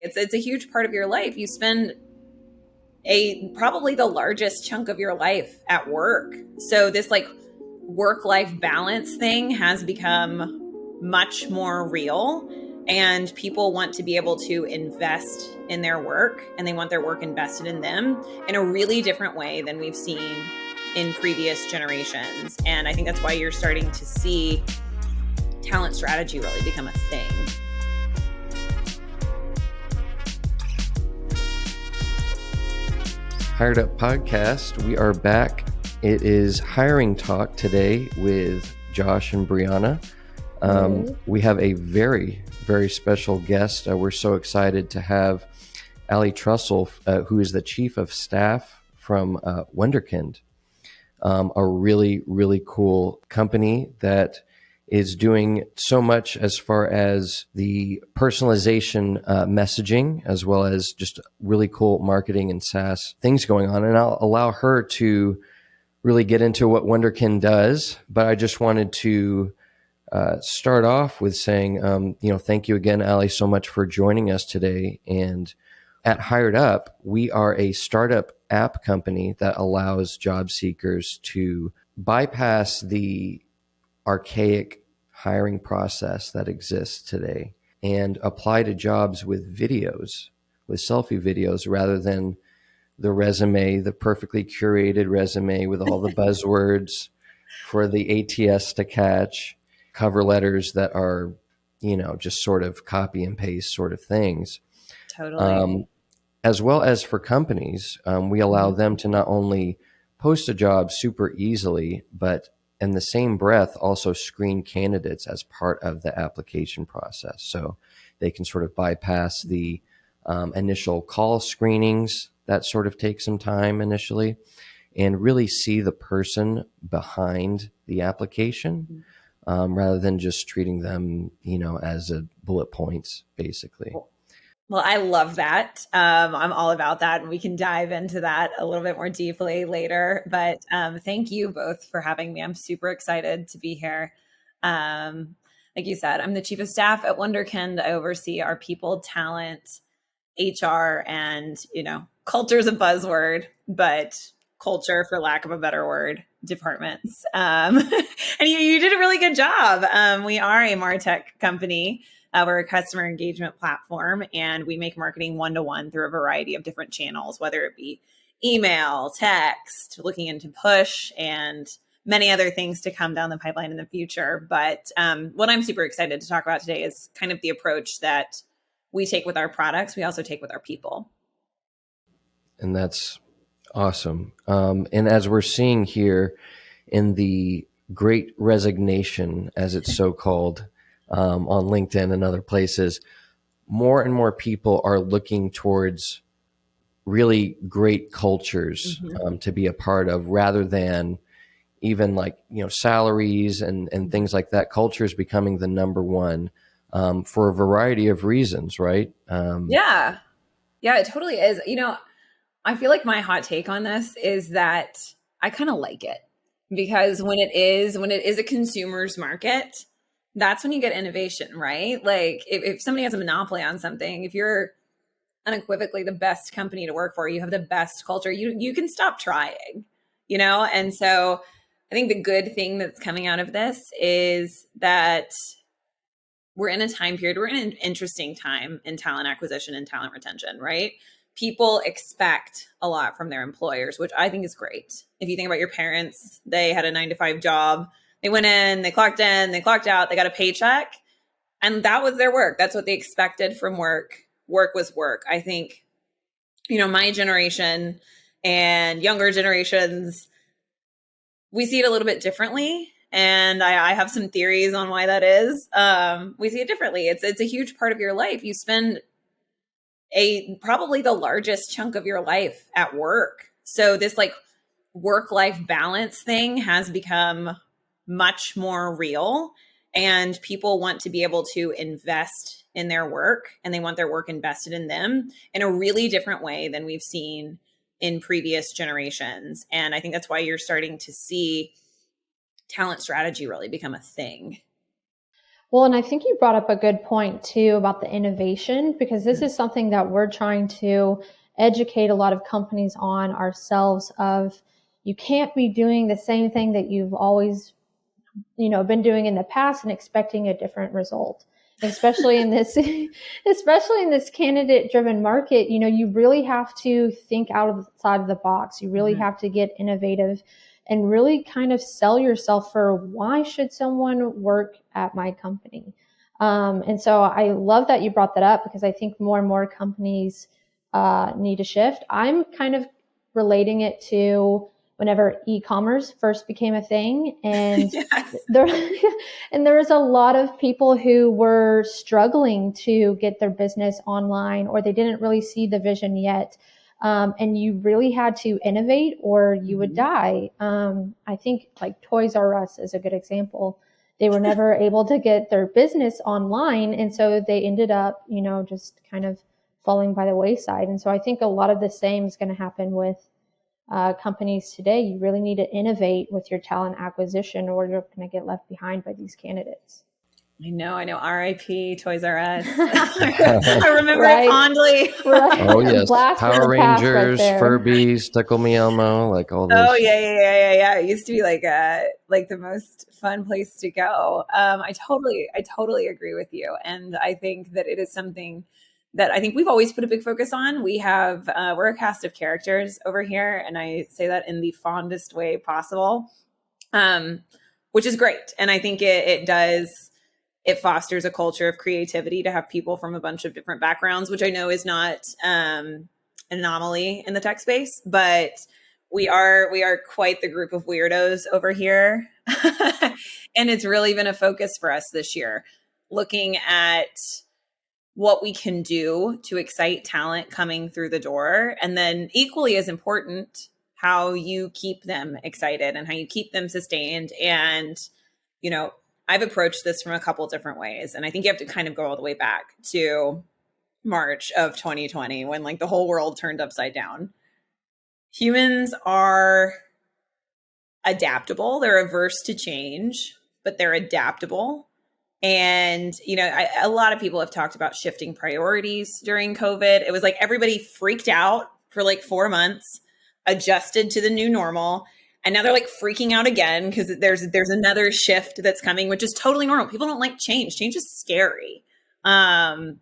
It's a huge part of your life. You spend probably the largest chunk of your life at work. So this work-life balance thing has become much more real, and people want to be able to invest in their work, and they want their work invested in them in a really different way than we've seen in previous generations. And I think that's why you're starting to see talent strategy really become a thing. HiredUp podcast. We are back. It is hiring talk today with Josh and Brianna. We have a very, very special guest. We're so excited to have Alli Trussell, who is the chief of staff from Wunderkind, a really, really cool company that is doing so much as far as the personalization messaging, as well as just really cool marketing and SaaS things going on. And I'll allow her to really get into what Wunderkind does. But I just wanted to start off with saying, thank you again, Alli, so much for joining us today. And at HiredUp, we are a startup app company that allows job seekers to bypass the archaic hiring process that exists today and apply to jobs with videos, with selfie videos, rather than the resume, the perfectly curated resume with all the buzzwords for the ATS to catch, cover letters that are, just sort of copy and paste sort of things. Totally. As well as for companies, we allow them to not only post a job super easily, but in the same breath also screen candidates as part of the application process. So they can sort of bypass the initial call screenings that sort of take some time initially and really see the person behind the application rather than just treating them, as a bullet points, basically. Well, I love that. I'm all about that. And we can dive into that a little bit more deeply later. But thank you both for having me. I'm super excited to be here. Like you said, I'm the chief of staff at Wunderkind. I oversee our people, talent, HR, and, culture's a buzzword, but culture, for lack of a better word, departments. And you did a really good job. We are a MarTech company. We're a customer engagement platform, and we make marketing one-to-one through a variety of different channels, whether it be email, text, looking into push, and many other things to come down the pipeline in the future. But what I'm super excited to talk about today is kind of the approach that we take with our products. We also take with our people. And that's awesome. And as we're seeing here in the Great Resignation, as it's so called, on LinkedIn and other places, more and more people are looking towards really great cultures to be a part of, rather than even salaries and things like that. Culture is becoming the number one for a variety of reasons, right? Yeah, it totally is. I feel like my hot take on this is that I kind of like it, because when it is a consumer's market, that's when you get innovation, right? Like if somebody has a monopoly on something, if you're unequivocally the best company to work for, you have the best culture, you can stop trying, And so I think the good thing that's coming out of this is that we're in a time period, we're in an interesting time in talent acquisition and talent retention, right? People expect a lot from their employers, which I think is great. If you think about your parents, they had a 9-to-5 job. They went in, they clocked out, they got a paycheck, and that was their work. That's what they expected from work. Work was work. I think, my generation and younger generations, we see it a little bit differently. And I have some theories on why that is. We see it differently. It's a huge part of your life. You spend probably the largest chunk of your life at work. So this work-life balance thing has become much more real, and people want to be able to invest in their work, and they want their work invested in them in a really different way than we've seen in previous generations. And I think that's why you're starting to see talent strategy really become a thing. Well, and I think you brought up a good point too about the innovation, because this is something that we're trying to educate a lot of companies on ourselves of. You can't be doing the same thing that you've always, been doing in the past and expecting a different result. Especially in this, especially in this candidate driven market, you really have to think outside of the box. You really have to get innovative and really kind of sell yourself for why should someone work at my company? And so I love that you brought that up, because I think more and more companies need to shift. I'm kind of relating it to whenever e-commerce first became a thing, and Yes. there was a lot of people who were struggling to get their business online, or they didn't really see the vision yet. And you really had to innovate or you would die. I think like Toys R Us is a good example. They were never able to get their business online, and so they ended up, just kind of falling by the wayside. And so I think a lot of the same is going to happen with companies today. You really need to innovate with your talent acquisition, or you're going to get left behind by these candidates. I know. R.I.P. Toys R Us. I remember it fondly. Right. Oh yes, Blast from Power the past right Rangers, there. Furbies, Tickle Me Elmo, like all those. Oh yeah. It used to be like the most fun place to go. I totally agree with you, and I think that it is something that I think we've always put a big focus on. We're a cast of characters over here, and I say that in the fondest way possible, which is great. And I think it fosters a culture of creativity to have people from a bunch of different backgrounds, which I know is not an anomaly in the tech space, but we are quite the group of weirdos over here. And it's really been a focus for us this year, looking at what we can do to excite talent coming through the door. And then equally as important, how you keep them excited and how you keep them sustained. And, I've approached this from a couple different ways. And I think you have to kind of go all the way back to March of 2020, when like the whole world turned upside down. Humans are adaptable. They're averse to change, but they're adaptable. And, a lot of people have talked about shifting priorities during COVID. It was like everybody freaked out for like 4 months, adjusted to the new normal. And now they're like freaking out again because there's another shift that's coming, which is totally normal. People don't like change. Change is scary. And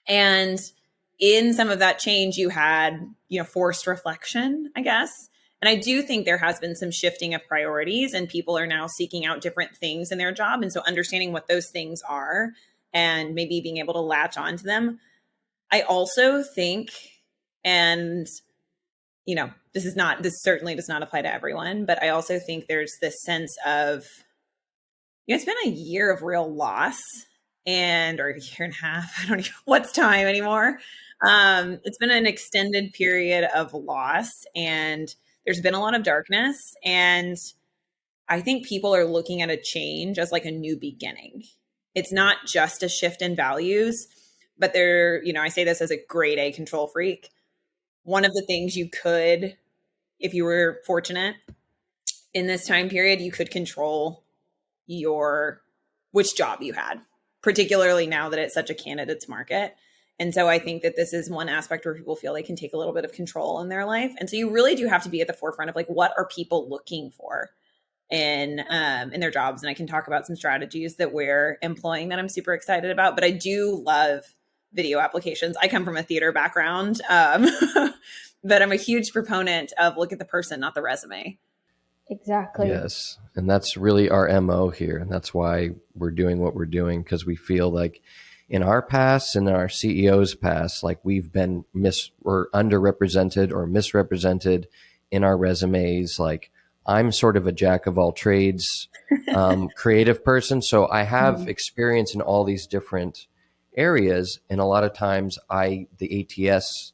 in some of that change, you had, forced reflection, I guess. And I do think there has been some shifting of priorities, and people are now seeking out different things in their job. And so understanding what those things are and maybe being able to latch onto them. I also think, and this certainly does not apply to everyone, but I also think there's this sense of, it's been a year of real loss or a year and a half. I don't know what's time anymore. It's been an extended period of loss, and there's been a lot of darkness. And I think people are looking at a change as like a new beginning. It's not just a shift in values, but I say this as a grade A control freak. One of the things you could, if you were fortunate in this time period, you could control which job you had, particularly now that it's such a candidate's market. And so I think that this is one aspect where people feel they can take a little bit of control in their life. And so you really do have to be at the forefront of like, what are people looking for in their jobs? And I can talk about some strategies that we're employing that I'm super excited about. But I do love video applications. I come from a theater background, but I'm a huge proponent of look at the person, not the resume. Exactly. Yes. And that's really our MO here. And that's why we're doing what we're doing, because we feel like in our past and in our CEO's past, like we've been or underrepresented or misrepresented in our resumes. Like I'm sort of a jack of all trades, creative person. So I have experience in all these different areas. And a lot of times the ATS,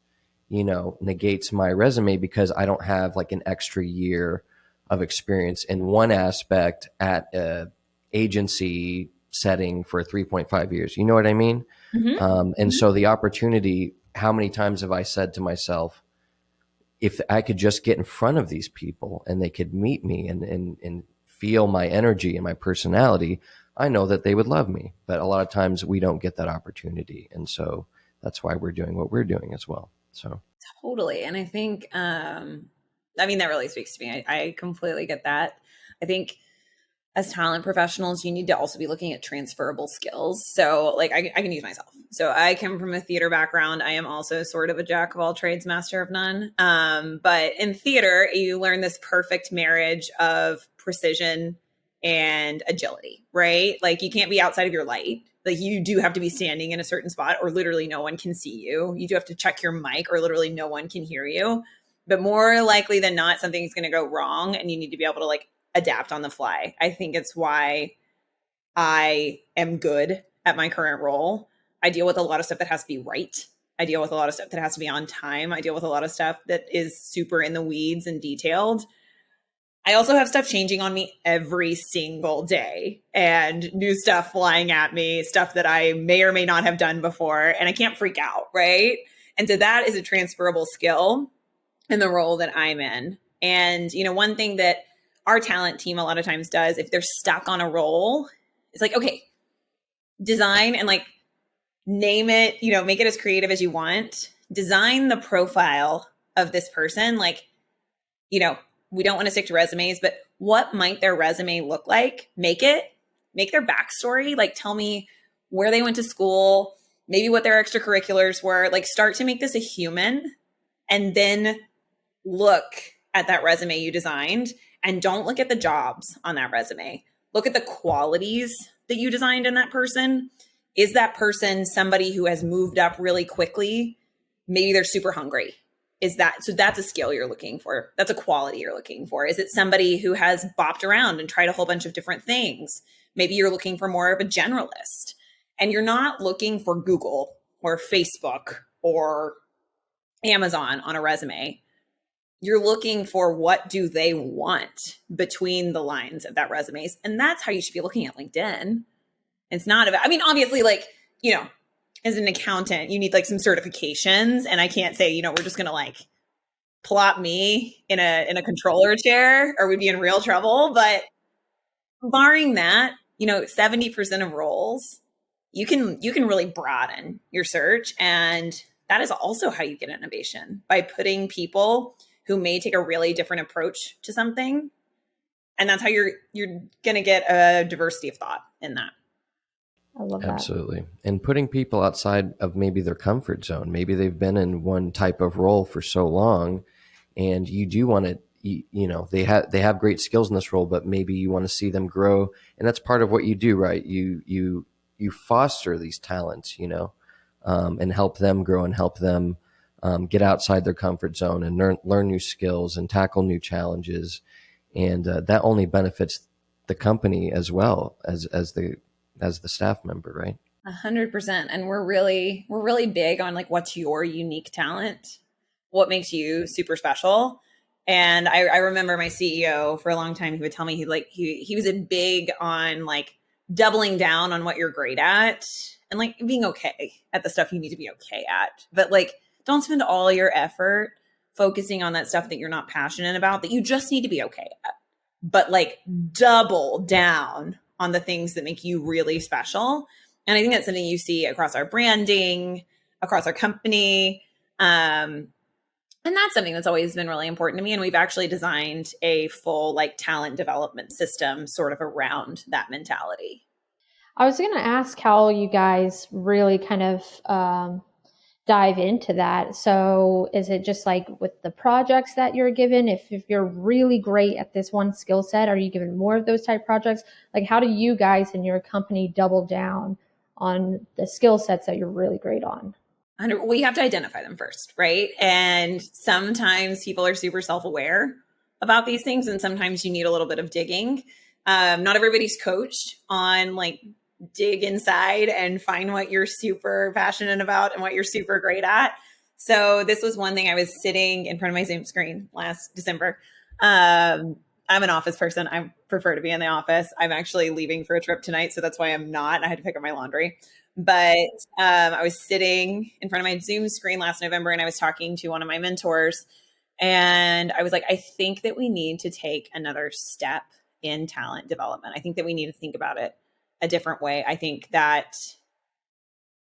negates my resume because I don't have like an extra year of experience in one aspect at a agency setting for 3.5 years. You know what I mean? And so the opportunity, how many times have I said to myself, if I could just get in front of these people and they could meet me and feel my energy and my personality, I know that they would love me, but a lot of times we don't get that opportunity. And so that's why we're doing what we're doing as well. So totally. And I think, I mean, that really speaks to me. I completely get that. I think as talent professionals, you need to also be looking at transferable skills. So like I can use myself. So I come from a theater background. I am also sort of a jack of all trades, master of none. But in theater, you learn this perfect marriage of precision and agility, right? Like you can't be outside of your light. Like you do have to be standing in a certain spot or literally no one can see you. You do have to check your mic or literally no one can hear you. But more likely than not, something's going to go wrong and you need to be able to like adapt on the fly. I think it's why I am good at my current role. I deal with a lot of stuff that has to be right. I deal with a lot of stuff that has to be on time. I deal with a lot of stuff that is super in the weeds and detailed. I also have stuff changing on me every single day and new stuff flying at me, stuff that I may or may not have done before, and I can't freak out, right? And so that is a transferable skill in the role that I'm in. And, you know, one thing that our talent team a lot of times does, if they're stuck on a role, it's like, okay, design and like name it, you know, make it as creative as you want. Design the profile of this person. Like, you know, we don't want to stick to resumes, but what might their resume look like? Make their backstory. Like, tell me where they went to school, maybe what their extracurriculars were. Like, start to make this a human and then look at that resume you designed and don't look at the jobs on that resume. Look at the qualities that you designed in that person. Is that person somebody who has moved up really quickly? Maybe they're super hungry. So that's a skill you're looking for. That's a quality you're looking for. Is it somebody who has bopped around and tried a whole bunch of different things? Maybe you're looking for more of a generalist and you're not looking for Google or Facebook or Amazon on a resume. You're looking for what do they want between the lines of that resumes. And that's how you should be looking at LinkedIn. It's not about, I mean, obviously, like, you know, as an accountant, you need like some certifications. And I can't say, you know, we're just going to like plop me in a controller chair or we'd be in real trouble. But barring that, you know, 70% of roles, you can really broaden your search. And that is also how you get innovation, by putting people who may take a really different approach to something. And that's how you're going to get a diversity of thought in that. I love that. Absolutely. And putting people outside of maybe their comfort zone. Maybe they've been in one type of role for so long and you do want to, you know, they have great skills in this role, but maybe you want to see them grow. And that's part of what you do, right? You foster these talents, you know, and help them grow and help them get outside their comfort zone and learn new skills and tackle new challenges. And that only benefits the company as well as the staff member, right? 100%. And we're really big on like, what's your unique talent? What makes you super special? And I remember my CEO for a long time, he would tell me he was big on like doubling down on what you're great at and like being okay at the stuff you need to be okay at. But like, don't spend all your effort focusing on that stuff that you're not passionate about, that you just need to be okay at. But like double down on the things that make you really special. And I think that's something you see across our branding, across our company. And that's something that's always been really important to me. And we've actually designed a full like talent development system sort of around that mentality. I was going to ask how you guys really kind of dive into that. So is it just like with the projects that you're given? If you're really great at this one skill set, are you given more of those type projects? Like how do you guys in your company double down on the skill sets that you're really great on? We have to identify them first, right? And sometimes people are super self-aware about these things, and sometimes you need a little bit of digging. Not everybody's coached on like dig inside and find what you're super passionate about and what you're super great at. So this was one thing. I was sitting in front of my Zoom screen last December. I'm an office person. I prefer to be in the office. I'm actually leaving for a trip tonight, so that's why I'm not. I had to pick up my laundry. But I was sitting in front of my Zoom screen last November and I was talking to one of my mentors. And I was like, I think that we need to take another step in talent development. I think that we need to think about it a different way. I think that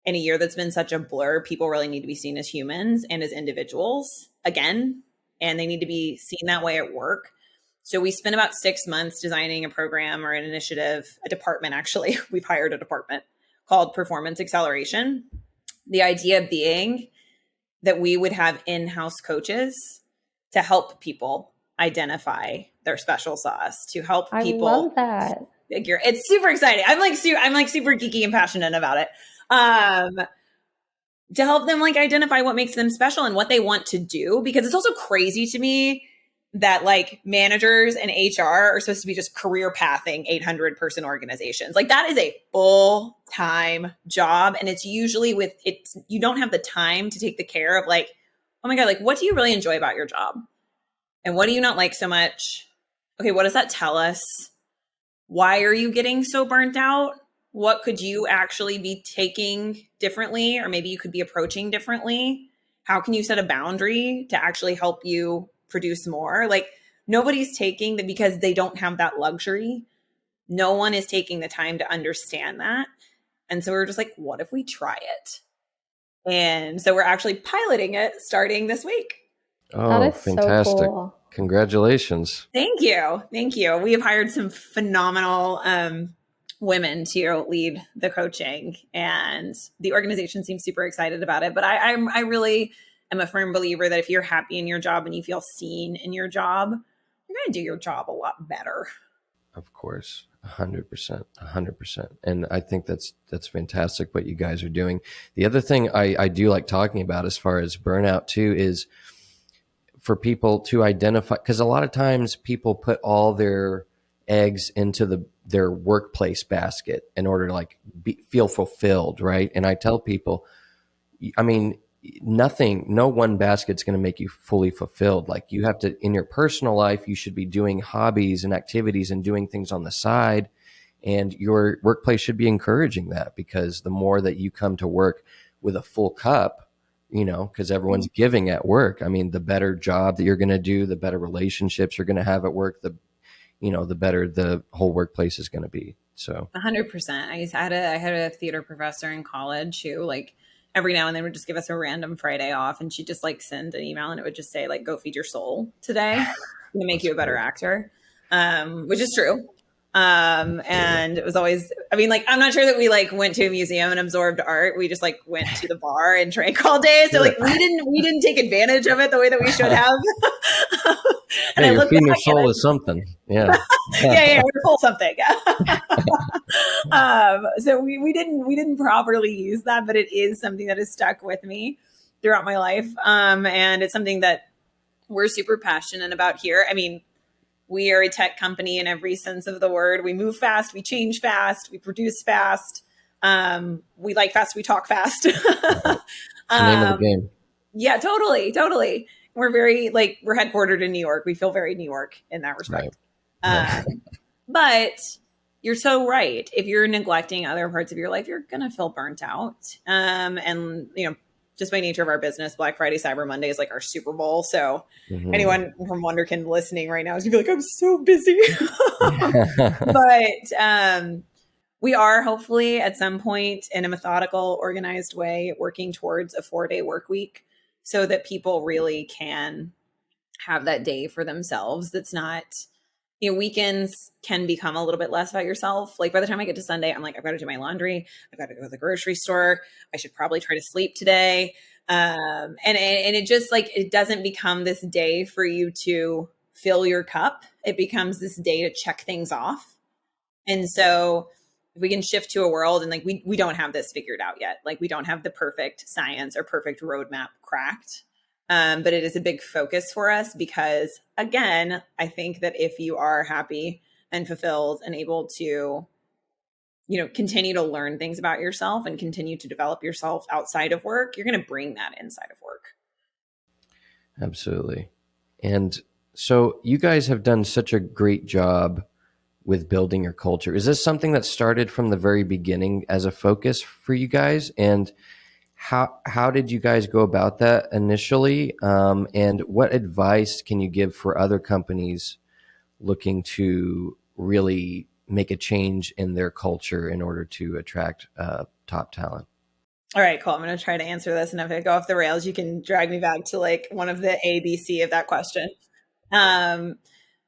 in a year that's been such a blur, people really need to be seen as humans and as individuals again, and they need to be seen that way at work. So we spent about 6 months designing a program or an initiative, a department actually. We've hired a department called Performance Acceleration. The idea being that we would have in-house coaches to help people identify their special sauce, to help people. I love that. Figure. It's super exciting. I'm like super geeky and passionate about it. To help them like identify what makes them special and what they want to do, because it's also crazy to me that like managers and HR are supposed to be just career pathing 800 person organizations. Like that is a full-time job. And it's usually you don't have the time to take the care of like, oh my God, like what do you really enjoy about your job? And what do you not like so much? Okay, what does that tell us? Why are you getting so burnt out? What could you actually be taking differently? Or maybe you could be approaching differently. How can you set a boundary to actually help you produce more? Like nobody's taking that because they don't have that luxury. No one is taking the time to understand that. And so we're just like, what if we try it? And so we're actually piloting it starting this week. Oh, that is fantastic. so cool. Congratulations. Thank you. Thank you. We have hired some phenomenal women to lead the coaching, and the organization seems super excited about it. But I really am a firm believer that if you're happy in your job and you feel seen in your job, you're going to do your job a lot better. Of course. 100%. 100%. And I think that's fantastic what you guys are doing. The other thing I do like talking about as far as burnout too is for people to identify, because a lot of times people put all their eggs into their workplace basket in order to like feel fulfilled, right? And I tell people, I mean, no one basket's going to make you fully fulfilled. Like you have to, in your personal life, you should be doing hobbies and activities and doing things on the side. And your workplace should be encouraging that, because the more that you come to work with a full cup, because everyone's giving at work. I mean, the better job that you're going to do, the better relationships you're going to have at work, the better the whole workplace is going to be. So 100%. I had a theater professor in college who like every now and then would just give us a random Friday off, and she'd just like send an email and it would just say like, go feed your soul today to make you a better actor. Which is true. And it was always, I mean, like, I'm not sure that we like went to a museum and absorbed art. We just like went to the bar and drank all day. So like we didn't take advantage of it the way that we should have. And hey, you're feeding your soul is something. Yeah. yeah, we're full something. So we didn't properly use that, but it is something that has stuck with me throughout my life. And it's something that we're super passionate about here. I mean, we are a tech company in every sense of the word. We move fast, we change fast, we produce fast. We like fast, we talk fast. It's the name of the game. Yeah, totally. We're very we're headquartered in New York. We feel very New York in that respect. Right. But you're so right. If you're neglecting other parts of your life, you're going to feel burnt out. And just by nature of our business, Black Friday, Cyber Monday is like our Super Bowl. So anyone from Wunderkind listening right now is gonna be like, I'm so busy. But we are hopefully at some point in a methodical, organized way working towards a 4-day work week so that people really can have that day for themselves. That's not, weekends can become a little bit less about yourself. Like by the time I get to Sunday, I'm like, I've got to do my laundry. I've got to go to the grocery store. I should probably try to sleep today. And it just like, it doesn't become this day for you to fill your cup. It becomes this day to check things off. And so if we can shift to a world and like, we don't have this figured out yet. Like we don't have the perfect science or perfect roadmap cracked. But it is a big focus for us because, again, I think that if you are happy and fulfilled and able to, continue to learn things about yourself and continue to develop yourself outside of work, you're going to bring that inside of work. Absolutely. And so you guys have done such a great job with building your culture. Is this something that started from the very beginning as a focus for you guys? And how did you guys go about that initially? And what advice can you give for other companies looking to really, make a change in their culture in order to attract top talent? All right, cool. I'm going to try to answer this. And if I go off the rails, you can drag me back to like one of the A, B, C of that question.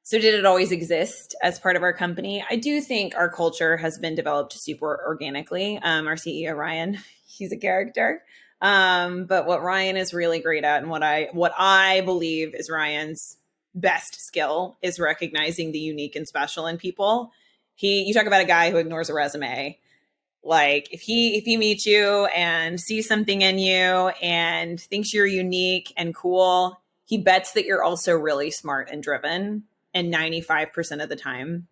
So did it always exist as part of our company? I do think our culture has been developed super organically. Our CEO, Ryan, he's a character. But what Ryan is really great at, and what I believe is Ryan's best skill, is recognizing the unique and special in people. You talk about a guy who ignores a resume. Like if he meets you and sees something in you and thinks you're unique and cool, he bets that you're also really smart and driven. And 95% of the time,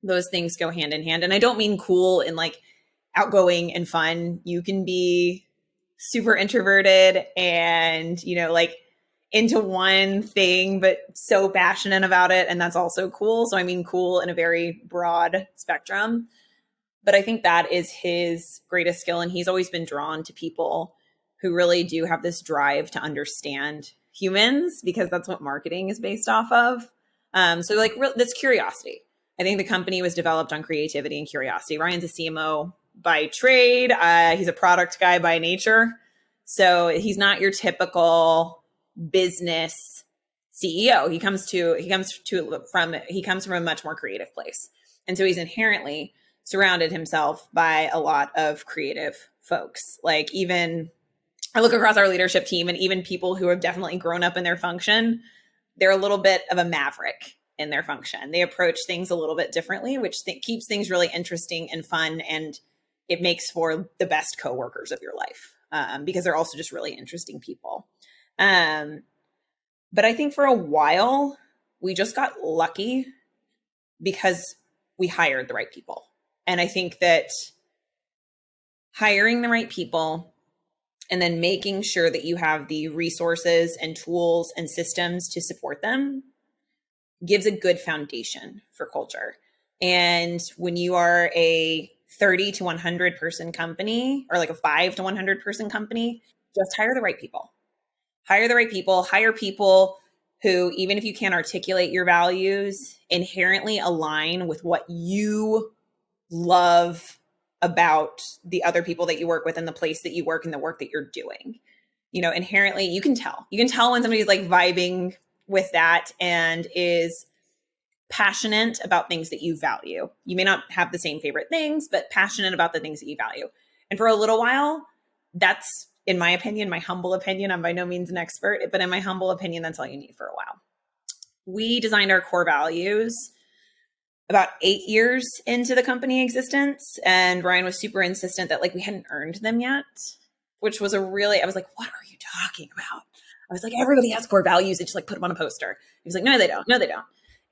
those things go hand in hand. And I don't mean cool and like outgoing and fun. You can be super introverted and, like into one thing, but so passionate about it. And that's also cool. So I mean cool in a very broad spectrum. But I think that is his greatest skill. And he's always been drawn to people who really do have this drive to understand humans, because that's what marketing is based off of. So like this curiosity. I think the company was developed on creativity and curiosity. Ryan's a CMO by trade. He's a product guy by nature. So he's not your typical business CEO. He comes from a much more creative place. And so he's inherently surrounded himself by a lot of creative folks. Like even I look across our leadership team, and even people who have definitely grown up in their function, they're a little bit of a maverick in their function. They approach things a little bit differently, which keeps things really interesting and fun. And it makes for the best coworkers of your life, because they're also just really interesting people. But I think for a while, we just got lucky because we hired the right people. And I think that hiring the right people and then making sure that you have the resources and tools and systems to support them gives a good foundation for culture. And when you are a 30 to 100 person company, or like a 5 to 100 person company, just hire the right people. Hire the right people. Hire people who, even if you can't articulate your values, inherently align with what you love about the other people that you work with and the place that you work and the work that you're doing. Inherently, you can tell when somebody's like vibing with that and is passionate about things that you value. You may not have the same favorite things, but passionate about the things that you value. And for a little while, that's, in my opinion, my humble opinion, I'm by no means an expert, but in my humble opinion, that's all you need for a while. We designed our core values about 8 years into the company existence. And Ryan was super insistent that like we hadn't earned them yet, which was I was like, what are you talking about? I was like, everybody has core values. They just like put them on a poster. He was like, no, they don't. No, they don't.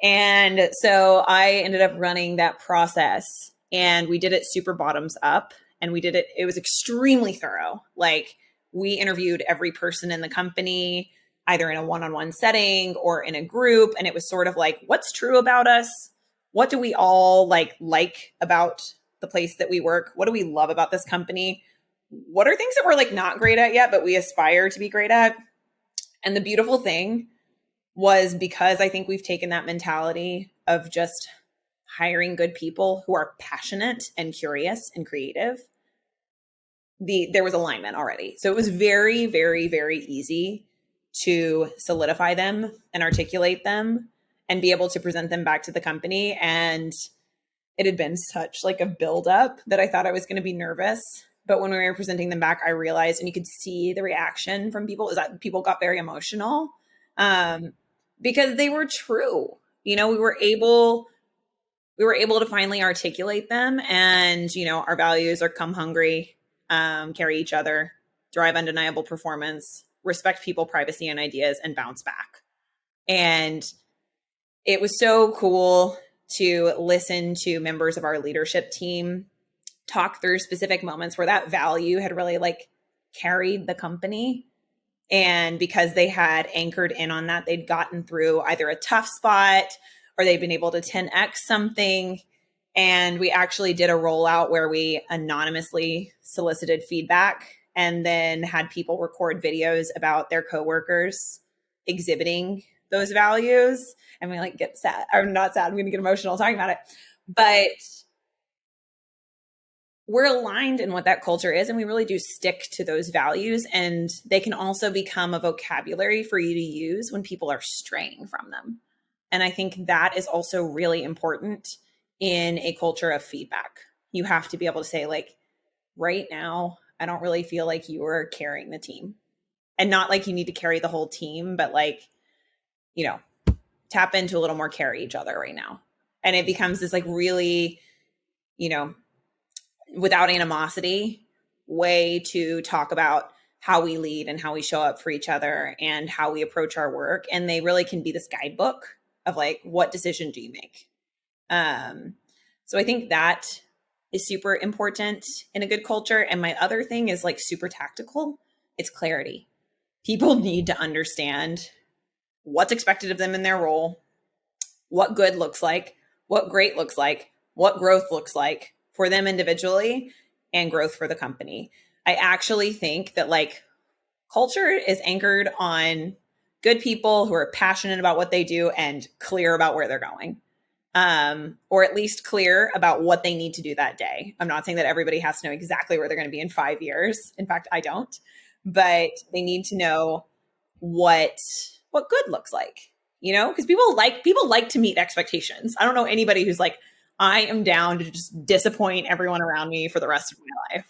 And so I ended up running that process, and we did it super bottoms up, and it was extremely thorough. Like we interviewed every person in the company, either in a one-on-one setting or in a group. And it was sort of like, what's true about us? What do we all like about the place that we work? What do we love about this company? What are things that we're like not great at yet, but we aspire to be great at? And the beautiful thing was, because I think we've taken that mentality of just hiring good people who are passionate and curious and creative, there was alignment already. So it was very, very, very easy to solidify them and articulate them and be able to present them back to the company. And it had been such like a buildup that I thought I was going to be nervous. But when we were presenting them back, I realized, and you could see the reaction from people, is that people got very emotional because they were true. We were able to finally articulate them. And, our values are come hungry, carry each other, drive undeniable performance, respect people, privacy, and ideas, and bounce back. And it was so cool to listen to members of our leadership team talk through specific moments where that value had really like carried the company. And because they had anchored in on that, they'd gotten through either a tough spot or they'd been able to 10x something. And we actually did a rollout where we anonymously solicited feedback and then had people record videos about their coworkers exhibiting those values. And we like get sad, or not sad, I'm going to get emotional talking about it. but we're aligned in what that culture is, and we really do stick to those values, and they can also become a vocabulary for you to use when people are straying from them. And I think that is also really important in a culture of feedback. You have to be able to say, like, right now, I don't really feel like you are carrying the team. And not like you need to carry the whole team, but like, you know, tap into a little more, carry each other right now. And it becomes this like really, you know, without animosity way to talk about how we lead and how we show up for each other and how we approach our work. And they really can be this guidebook of like, what decision do you make? So I think that is super important in a good culture. And my other thing is like super tactical. It's clarity. People need to understand what's expected of them in their role, what good looks like, what great looks like, what growth looks like for them individually, and growth for the company. I actually think that like culture is anchored on good people who are passionate about what they do and clear about where they're going, or at least clear about what they need to do that day. I'm not saying that everybody has to know exactly where they're going to be in 5 years. In fact, I don't, but they need to know what good looks like, you know, because people like to meet expectations. I don't know anybody who's like, I am down to just disappoint everyone around me for the rest of my life.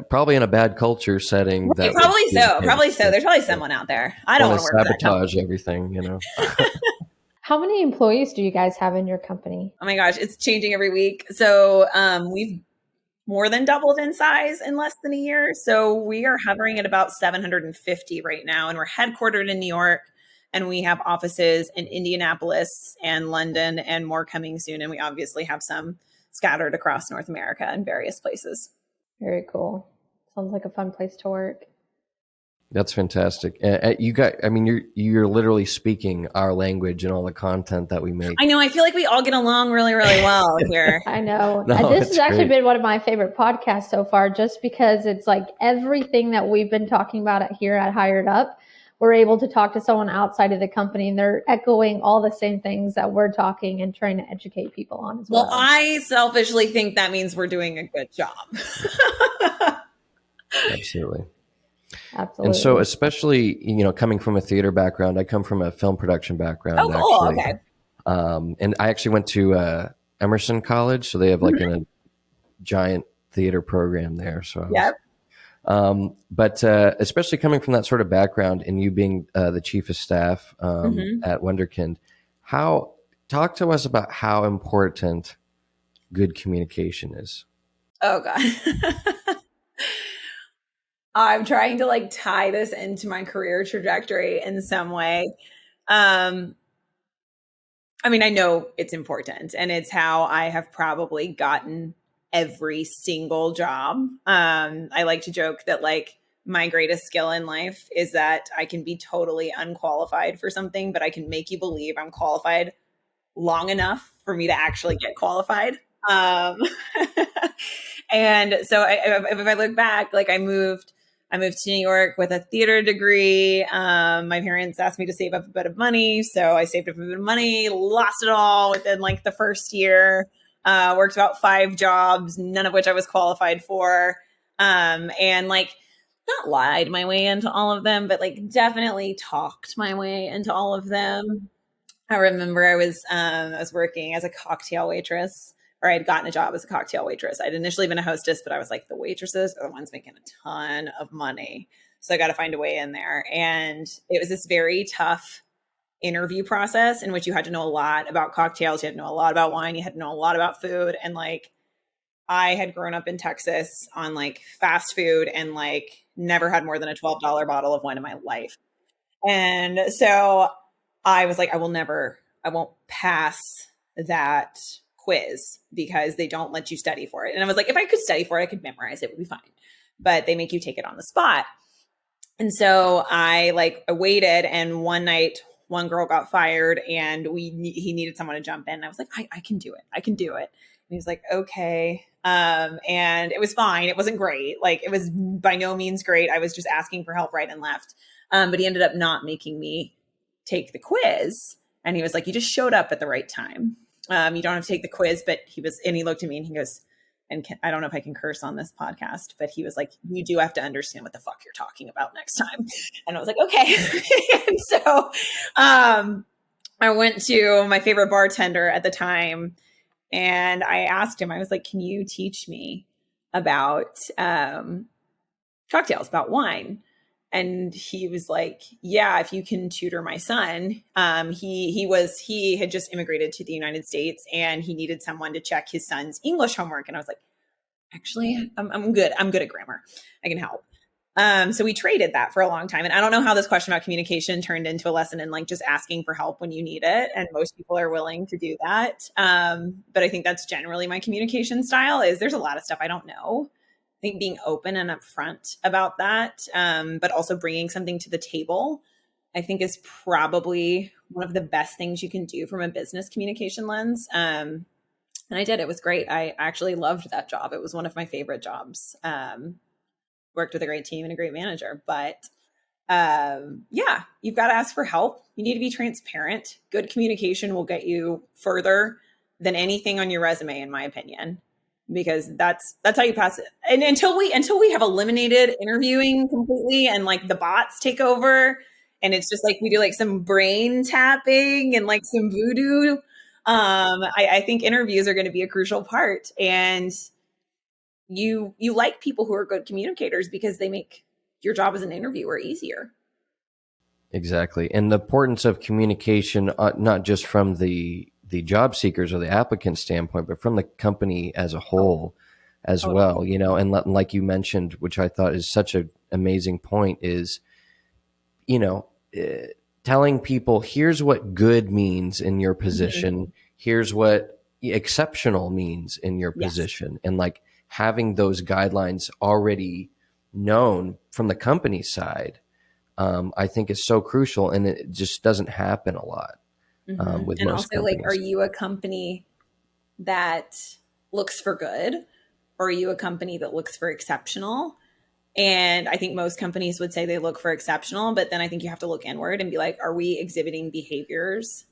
Probably in a bad culture setting. Right, probably so. There's probably someone out there. I don't want to work for that sabotage everything, you know. How many employees do you guys have in your company? Oh my gosh, it's changing every week. So we've more than doubled in size in less than a year. So we are hovering at about 750 right now, and we're headquartered in New York. And we have offices in Indianapolis and London, and more coming soon. And we obviously have some scattered across North America and various places. Very cool. Sounds like a fun place to work. That's fantastic. You got, I mean, you're literally speaking our language and all the content that we make. I know. I feel like we all get along really, really well here. I know. This has actually been one of my favorite podcasts so far, just because it's like everything that we've been talking about here at HiredUp. We're able to talk to someone outside of the company, and they're echoing all the same things that we're talking and trying to educate people on as well. Well, I selfishly think that means we're doing a good job. Absolutely. Absolutely. And so, especially, you know, coming from a theater background, I come from a film production background. Oh, cool. Actually. Okay. And I actually went to Emerson College, so they have like a giant theater program there. So but especially coming from that sort of background, and you being the chief of staff at Wunderkind, talk to us about how important good communication is. Oh God. I'm trying to like tie this into my career trajectory in some way. I mean, I know it's important, and it's how I have probably gotten every single job. I like to joke that like my greatest skill in life is that I can be totally unqualified for something, but I can make you believe I'm qualified long enough for me to actually get qualified. And so if I look back, like I moved to New York with a theater degree. My parents asked me to save up a bit of money. So I saved up a bit of money, lost it all within like the first year, worked about 5 jobs, none of which I was qualified for. And like not lied my way into all of them, but like definitely talked my way into all of them. I remember I was working as a cocktail waitress, or I had gotten a job as a cocktail waitress. I'd initially been a hostess, but I was like, the waitresses are the ones making a ton of money. So I got to find a way in there. And it was this very tough interview process in which you had to know a lot about cocktails. You had to know a lot about wine. You had to know a lot about food. And like, I had grown up in Texas on like fast food and like never had more than a $12 bottle of wine in my life. And so I was like, I won't pass that quiz because they don't let you study for it. And I was like, if I could study for it, I could memorize it, it would be fine. But they make you take it on the spot. And so I waited, and one night, one girl got fired, and he needed someone to jump in. And I was like, I can do it. I can do it. And he was like, okay. And it was fine. It wasn't great. Like, it was by no means great. I was just asking for help right and left. But he ended up not making me take the quiz. And he was like, you just showed up at the right time. You don't have to take the quiz, but he looked at me and he goes, I don't know if I can curse on this podcast, but he was like, you do have to understand what the fuck you're talking about next time. And I was like, okay. And so I went to my favorite bartender at the time and I asked him, I was like, can you teach me about cocktails, about wine? And he was like, yeah, if you can tutor my son. He had just immigrated to the United States and he needed someone to check his son's English homework. And I was like, actually, I'm good. I'm good at grammar. I can help. So we traded that for a long time. And I don't know how this question about communication turned into a lesson in like just asking for help when you need it. And most people are willing to do that. But I think that's generally my communication style is there's a lot of stuff I don't know. I think being open and upfront about that, but also bringing something to the table, I think is probably one of the best things you can do from a business communication lens. And I did. It was great. I actually loved that job. It was one of my favorite jobs. Worked with a great team and a great manager. But yeah, you've got to ask for help. You need to be transparent. Good communication will get you further than anything on your resume, in my opinion. Because that's how you pass it. And until we have eliminated interviewing completely and like the bots take over and it's just like we do like some brain tapping and like some voodoo, I think interviews are going to be a crucial part. And you like people who are good communicators because they make your job as an interviewer easier. Exactly. And the importance of communication, not just from the job seekers or the applicant standpoint, but from the company as a whole as well, you know, and like you mentioned, which I thought is such an amazing point is, you know, telling people, here's what good means in your position. Here's what exceptional means in your position. And like having those guidelines already known from the company side, I think is so crucial, and it just doesn't happen a lot. With and most also companies. like, are you a company that looks for good or are you a company that looks for exceptional? And I think most companies would say they look for exceptional, but then I think you have to look inward and be like, are we exhibiting behaviors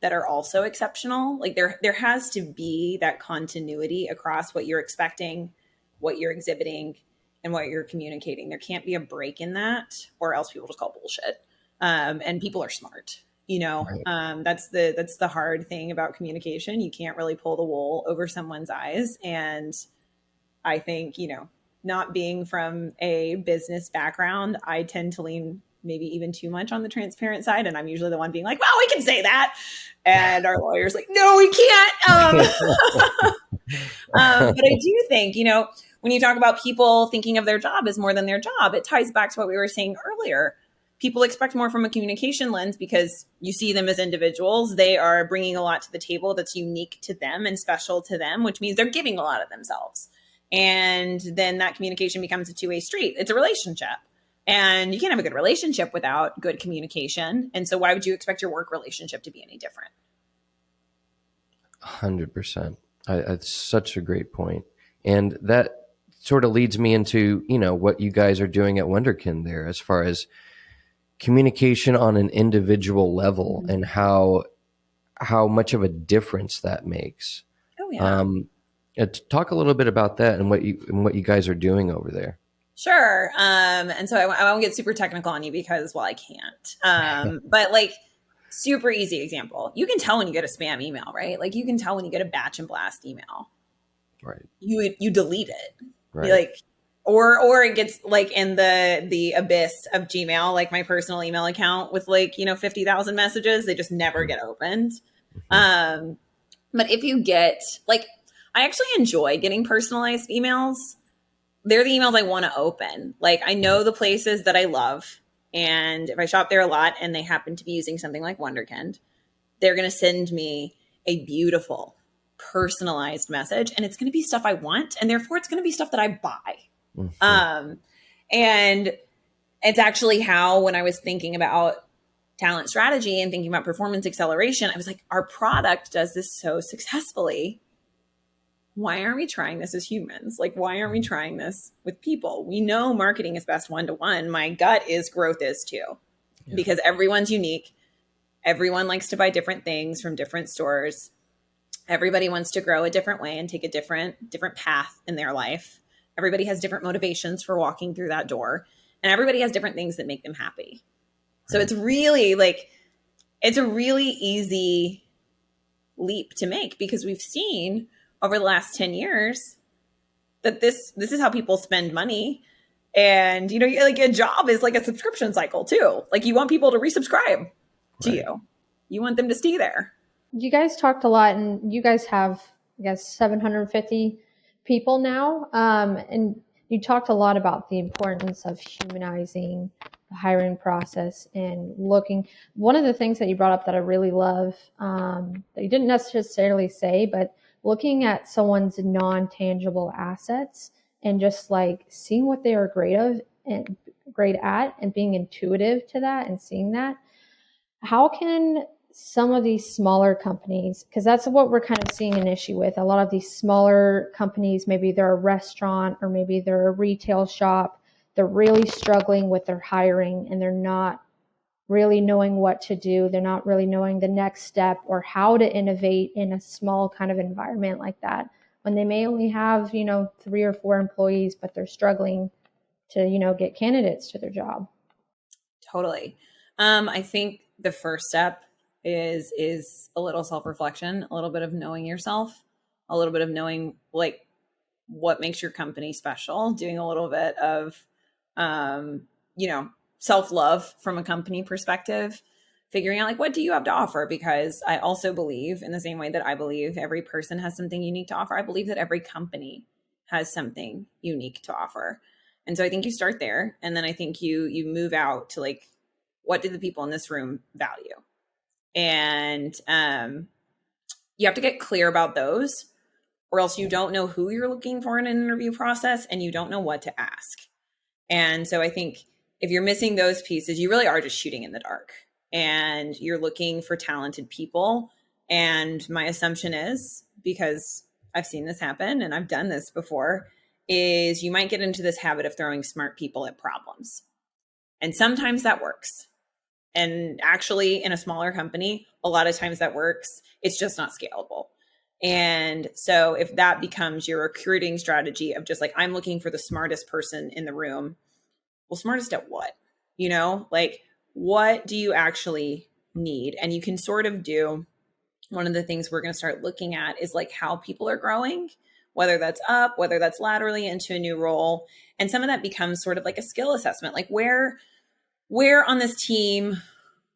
that are also exceptional? Like there has to be that continuity across what you're expecting, what you're exhibiting, and what you're communicating. There can't be a break in that or else people just call bullshit. And people are smart. You know, right. That's the hard thing about communication. You can't really pull the wool over someone's eyes. And I think, you know, not being from a business background, I tend to lean maybe even too much on the transparent side. And I'm usually the one being like, well, we can say that. And our lawyer's like, no, we can't. But I do think, you know, when you talk about people thinking of their job as more than their job, it ties back to what we were saying earlier. People expect more from a communication lens because you see them as individuals. They are bringing a lot to the table that's unique to them and special to them, which means they're giving a lot of themselves. And then that communication becomes a two-way street. It's a relationship. And you can't have a good relationship without good communication. And so why would you expect your work relationship to be any different? 100%. It's such a great point. And that sort of leads me into, you know, what you guys are doing at Wunderkind there as far as communication on an individual level and how much of a difference that makes. Oh yeah. Talk a little bit about that and what you guys are doing over there. Sure. And so I won't get super technical on you because, well, I can't. But like super easy example. You can tell when you get a spam email, right? Like you can tell when you get a batch and blast email. Right. You delete it. Right. Like or it gets like in the abyss of Gmail, like my personal email account with like, you know, 50,000 messages, they just never get opened. But if you get like, I actually enjoy getting personalized emails. They're the emails I want to open. Like I know the places that I love. And if I shop there a lot and they happen to be using something like Wunderkind, they're going to send me a beautiful personalized message and it's going to be stuff I want. And therefore it's going to be stuff that I buy. And it's actually how, when I was thinking about talent strategy and thinking about performance acceleration, I was like, our product does this so successfully. Why aren't we trying this as humans? Like, why aren't we trying this with people? We know marketing is best one-to-one. My gut is growth is too, because everyone's unique. Everyone likes to buy different things from different stores. Everybody wants to grow a different way and take a different path in their life. Everybody has different motivations for walking through that door, and everybody has different things that make them happy. So it's really it's a really easy leap to make, because we've seen over the last 10 years that this is how people spend money. And, like a job is like a subscription cycle too. Like you want people to resubscribe to you. You want them to stay there. You guys talked a lot, and you guys have, I guess, 750 people now. And you talked a lot about the importance of humanizing the hiring process and looking. One of the things that you brought up that I really love, that you didn't necessarily say, but looking at someone's non-tangible assets and just like seeing what they are great at and being intuitive to that and seeing that. How can some of these smaller companies, because that's what we're kind of seeing an issue with, a lot of these smaller companies, maybe they're a restaurant or maybe they're a retail shop, they're really struggling with their hiring and they're not really knowing what to do. They're not really knowing the next step or how to innovate in a small kind of environment like that, when they may only have, 3 or 4 employees, but they're struggling to, get candidates to their job. Totally. I think the first step is a little self-reflection, a little bit of knowing yourself, a little bit of knowing like what makes your company special, doing a little bit of, self-love from a company perspective, figuring out like, what do you have to offer? Because I also believe, in the same way that I believe every person has something unique to offer, I believe that every company has something unique to offer. And so I think you start there. And then I think you move out to like, what do the people in this room value? And you have to get clear about those, or else you don't know who you're looking for in an interview process and you don't know what to ask. And so I think if you're missing those pieces, you really are just shooting in the dark and you're looking for talented people. And my assumption is, because I've seen this happen and I've done this before, is you might get into this habit of throwing smart people at problems. And sometimes that works. And actually, in a smaller company, a lot of times that works. It's just not scalable. And so if that becomes your recruiting strategy of just like, I'm looking for the smartest person in the room, well, smartest at what? Like, what do you actually need? And you can sort of do, one of the things we're going to start looking at is like how people are growing, whether that's up, whether that's laterally into a new role. And some of that becomes sort of like a skill assessment, like where on this team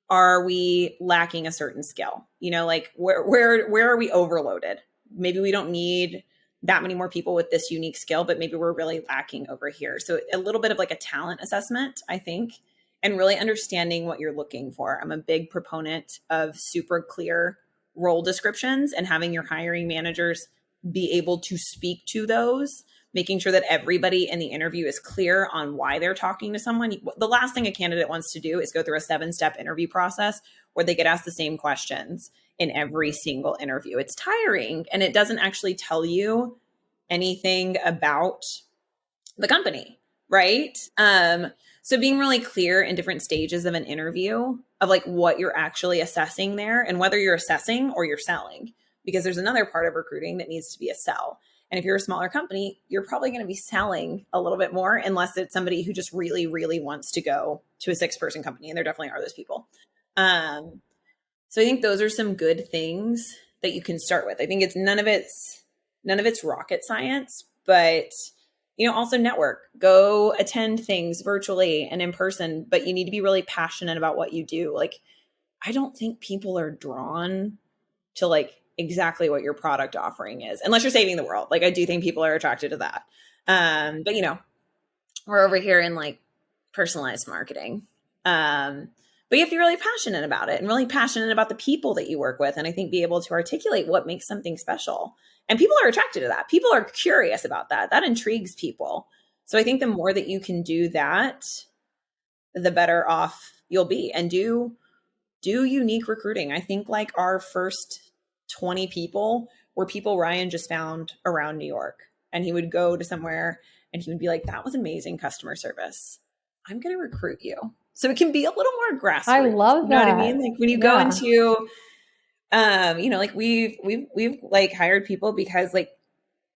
are we lacking a certain skill? Like where are we overloaded? Maybe we don't need that many more people with this unique skill, but maybe we're really lacking over here. So a little bit of like a talent assessment, I think, and really understanding what you're looking for. I'm a big proponent of super clear role descriptions and having your hiring managers be able to speak to those, making sure that everybody in the interview is clear on why they're talking to someone. The last thing a candidate wants to do is go through a 7-step interview process where they get asked the same questions in every single interview. It's tiring and it doesn't actually tell you anything about the company, right? So being really clear in different stages of an interview of like what you're actually assessing there and whether you're assessing or you're selling, because there's another part of recruiting that needs to be a sell. And if you're a smaller company, you're probably going to be selling a little bit more unless it's somebody who just really, really wants to go to a 6-person company. And there definitely are those people. So I think those are some good things that you can start with. I think it's none of it's rocket science, but also network, go attend things virtually and in person, but you need to be really passionate about what you do. Like, I don't think people are drawn to like exactly what your product offering is, unless you're saving the world. Like, I do think people are attracted to that. But we're over here in like personalized marketing. But you have to be really passionate about it and really passionate about the people that you work with. And I think be able to articulate what makes something special. And people are attracted to that. People are curious about that. That intrigues people. So I think the more that you can do that, the better off you'll be. And do unique recruiting. I think like our first 20 people were people Ryan just found around New York. And he would go to somewhere and he would be like, that was amazing customer service. I'm going to recruit you. So it can be a little more grassroots. I love that. You know what I mean? Like when you go into Like we've like hired people because like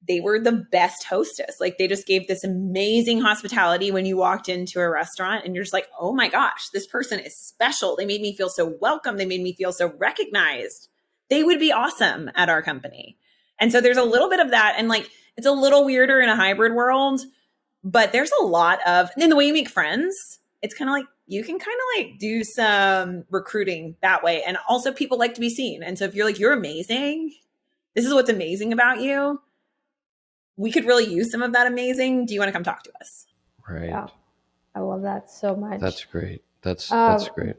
they were the best hostess. Like they just gave this amazing hospitality when you walked into a restaurant and you're just like, oh my gosh, this person is special. They made me feel so welcome. They made me feel so recognized. They would be awesome at our company. And so there's a little bit of that. And like, it's a little weirder in a hybrid world, but there's a lot of, and then the way you make friends, it's kind of like, you can kind of like do some recruiting that way. And also people like to be seen. And so if you're like, you're amazing, this is what's amazing about you, we could really use some of that amazing. Do you want to come talk to us? Right. Yeah. I love that so much. That's great. That's great.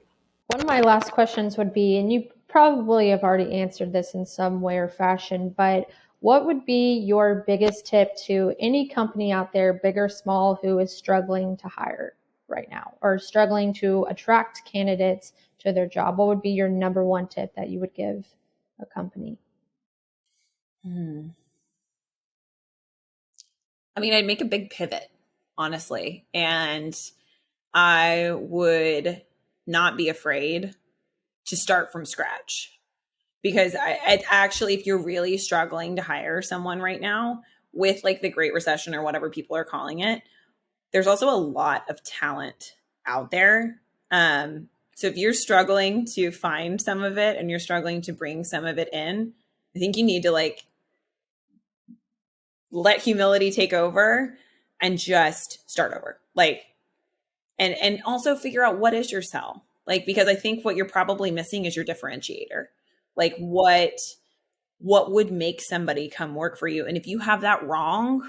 One of my last questions would be, and you probably have already answered this in some way or fashion, but what would be your biggest tip to any company out there, big or small, who is struggling to hire right now or struggling to attract candidates to their job? What would be your number one tip that you would give a company? I mean, I'd make a big pivot, honestly. And I would not be afraid to start from scratch. Because I actually, if you're really struggling to hire someone right now with like the Great Recession or whatever people are calling it, there's also a lot of talent out there. So if you're struggling to find some of it and you're struggling to bring some of it in, I think you need to like let humility take over and just start over. Like, and also figure out what is your sell. Like, because I think what you're probably missing is your differentiator. Like what would make somebody come work for you? And if you have that wrong,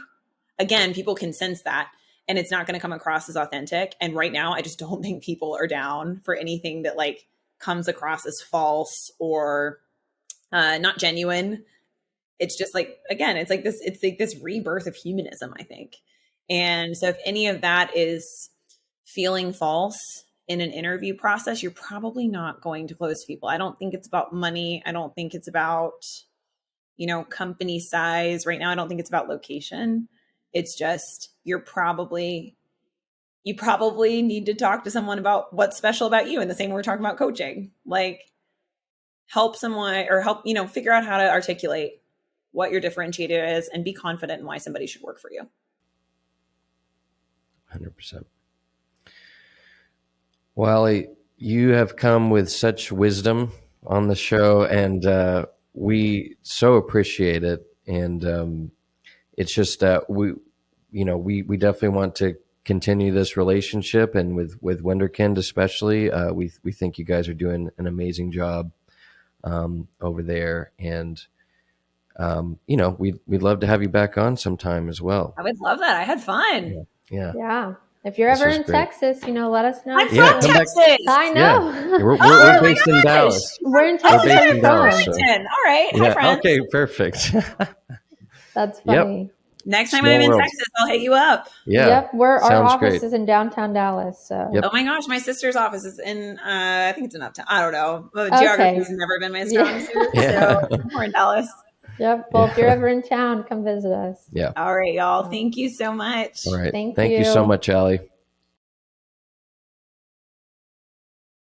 again, people can sense that and it's not going to come across as authentic. And right now, I just don't think people are down for anything that like comes across as false or not genuine. It's just like, again, it's like this rebirth of humanism, I think. And so if any of that is feeling false in an interview process, you're probably not going to close people. I don't think it's about money. I don't think it's about, company size. Right now, I don't think it's about location. It's just, you probably need to talk to someone about what's special about you. And the same way we're talking about coaching, like help someone or help, figure out how to articulate what your differentiator is and be confident in why somebody should work for you. 100%. Well, Alli, you have come with such wisdom on the show, and we so appreciate it. And it's just we definitely want to continue this relationship, and with Wunderkind especially, we think you guys are doing an amazing job over there, and we'd love to have you back on sometime as well. I would love that. I had fun. Yeah. If you're ever in Texas, let us know. I'm from Texas. I know. Yeah. We're based in Dallas. We're in Texas. We're based in Dallas. So. All right. Yeah. Hi, friends. Okay, perfect. That's funny. Yep. Next time I'm in Texas, I'll hit you up. Yeah. Yep. Our office great. is in downtown Dallas. So. Yep. Oh my gosh, my sister's office is in, I think it's in Uptown. I don't know. Geography has never been my strong suit. So we're in Dallas. Yep. Well, if you're ever in town, come visit us. Yeah. All right, y'all. Thank you so much. All right. Thank you so much, Alli.